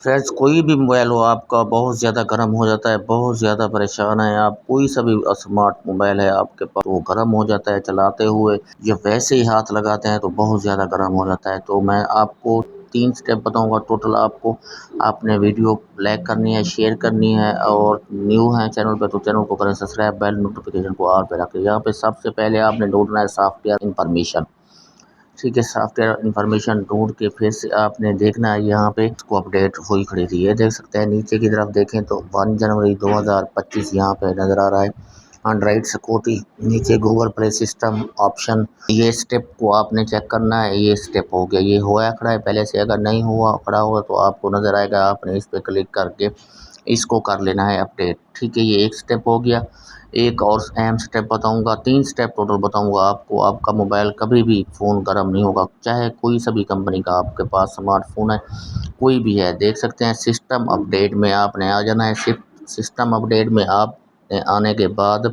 Friends کوئی بھی mobile ہو آپ کا بہت زیادہ گرم ہو جاتا ہے، بہت زیادہ پریشان ہے آپ، کوئی سا بھی اسمارٹ موبائل ہے آپ کے پاس وہ گرم ہو جاتا ہے چلاتے ہوئے، یا ویسے ہی ہاتھ لگاتے ہیں تو بہت زیادہ گرم ہو جاتا ہے۔ تو میں آپ کو 3 سٹیپ بتاؤں گا ٹوٹل آپ نے ویڈیو لائک کرنی ہے، شیئر کرنی ہے، اور نیو ہیں چینل پہ تو چینل کو کریں سبسکرائب، بیل نوٹیفیکیشن کو آل پہ رکھیں۔ یہاں پہ سب سے پہلے آپ نے ڈھونڈنا ہے سافٹ ویئر انفارمیشن، ٹھیک ہے، سافٹ ویئر انفارمیشن ڈھونڈ کے پھر سے آپ نے دیکھنا ہے یہاں پہ اس کو اپڈیٹ ہوئی کھڑی تھی، یہ دیکھ سکتے ہیں نیچے کی طرف دیکھیں تو 1 جنوری 2025 یہاں پہ نظر آ رہا ہے۔ اینڈرائڈ سیکورٹی نیچے گوگل پلے سسٹم آپشن، یہ سٹیپ کو آپ نے چیک کرنا ہے، یہ سٹیپ ہو گیا، یہ ہوا کھڑا ہے پہلے سے، اگر نہیں ہوا کھڑا ہوا تو آپ کو نظر آئے گا، آپ نے اس پہ کلک کر کے اس کو کر لینا ہے اپڈیٹ، ٹھیک ہے، یہ ایک سٹیپ ہو گیا۔ ایک اور اہم سٹیپ بتاؤں گا، 3 سٹیپ ٹوٹل بتاؤں گا آپ کو، آپ کا موبائل کبھی بھی فون گرم نہیں ہوگا، چاہے کوئی سا بھی کمپنی کا آپ کے پاس اسمارٹ فون ہے، کوئی بھی ہے، دیکھ سکتے ہیں سسٹم اپڈیٹ میں آپ نے آ جانا ہے۔ سسٹم اپڈیٹ میں آپ نے آنے کے بعد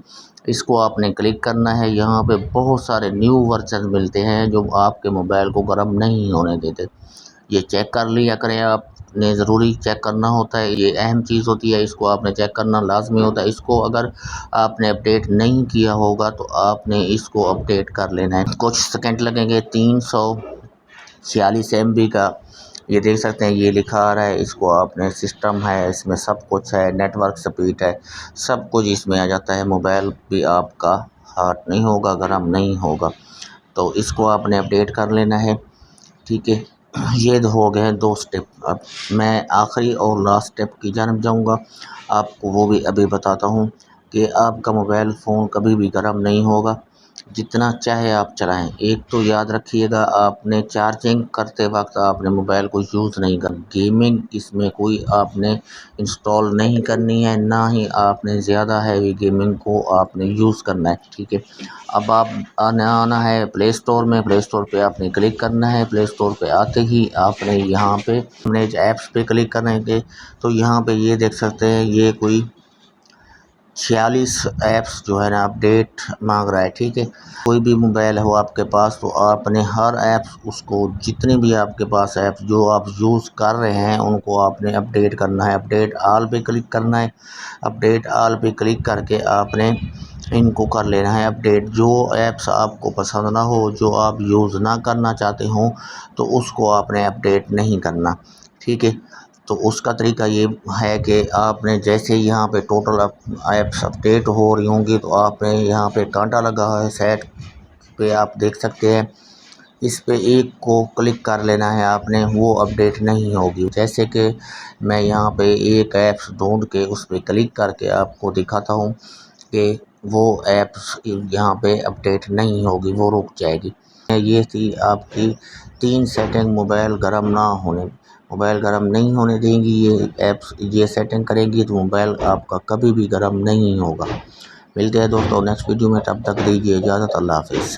اس کو آپ نے کلک کرنا ہے، یہاں پہ بہت سارے نیو ورژن ملتے ہیں جو آپ کے موبائل کو گرم نہیں ہونے دیتے، یہ چیک کر لیا کریں، آپ نے ضروری چیک کرنا ہوتا ہے، یہ اہم چیز ہوتی ہے، اس کو آپ نے چیک کرنا لازمی ہوتا ہے۔ اس کو اگر آپ نے اپڈیٹ نہیں کیا ہوگا تو آپ نے اس کو اپڈیٹ کر لینا ہے، کچھ سیکنڈ لگیں گے۔ 346 MB کا یہ دیکھ سکتے ہیں، یہ لکھا آ رہا ہے، اس کو آپ نے سسٹم ہے، اس میں سب کچھ ہے، نیٹ ورک سپیڈ ہے، سب کچھ اس میں آ جاتا ہے، موبائل بھی آپ کا ہاٹ نہیں ہوگا، گرم نہیں ہوگا، تو اس کو آپ نے اپڈیٹ کر لینا ہے، ٹھیک ہے۔ یہ ہو گئے 2 سٹیپ، اب میں آخری اور لاسٹ سٹیپ کی جانب جاؤں گا، آپ کو وہ بھی ابھی بتاتا ہوں کہ آپ کا موبائل فون کبھی بھی گرم نہیں ہوگا، جتنا چاہے آپ چلائیں۔ ایک تو یاد رکھیے گا، آپ نے چارجنگ کرتے وقت آپ نے موبائل کو یوز نہیں کرنا، گیمنگ اس میں کوئی آپ نے انسٹال نہیں کرنی ہے، نہ ہی آپ نے زیادہ ہیوی گیمنگ کو آپ نے یوز کرنا ہے، ٹھیک ہے۔ اب آپ آنا ہے پلے اسٹور میں، پلے اسٹور پہ آپ نے کلک کرنا ہے، پلے اسٹور پہ آتے ہی آپ نے یہاں پہ مینیج ایپس پہ کلک کرنے کے، تو یہاں پہ یہ دیکھ سکتے ہیں یہ کوئی 46 ایپس جو ہے نا اپڈیٹ مانگ رہا ہے، ٹھیک ہے۔ کوئی بھی موبائل ہو آپ کے پاس تو آپ نے ہر ایپس اس کو، جتنے بھی آپ کے پاس ایپس جو آپ یوز کر رہے ہیں ان کو آپ نے اپڈیٹ کرنا ہے، اپڈیٹ آل پہ کلک کرنا ہے، اپڈیٹ آل پہ کلک کر کے آپ نے ان کو کر لینا ہے اپڈیٹ۔ جو ایپس آپ کو پسند نہ ہو، جو آپ یوز نہ کرنا چاہتے ہوں تو اس کو آپ نے اپڈیٹ نہیں کرنا، ٹھیک ہے۔ تو اس کا طریقہ یہ ہے کہ آپ نے جیسے یہاں پہ ٹوٹل ایپس اپڈیٹ ہو رہی ہوں گی تو آپ نے یہاں پہ کانٹا لگا ہے سیٹ پہ، آپ دیکھ سکتے ہیں، اس پہ ایک کو کلک کر لینا ہے آپ نے، وہ اپڈیٹ نہیں ہوگی۔ جیسے کہ میں یہاں پہ ایک ایپس ڈھونڈ کے اس پہ کلک کر کے آپ کو دکھاتا ہوں کہ وہ ایپس یہاں پہ اپڈیٹ نہیں ہوگی، وہ رک جائے گی۔ یہ تھی آپ کی 3 سیٹنگ موبائل گرم نہ ہونے، موبائل گرم نہیں ہونے دیں گی، یہ ایپس یہ سیٹنگ کریں گی تو موبائل آپ کا کبھی بھی گرم نہیں ہوگا۔ ملتے ہیں دوستوں نیکسٹ ویڈیو میں، تب تک دیجیے اجازت، اللہ حافظ۔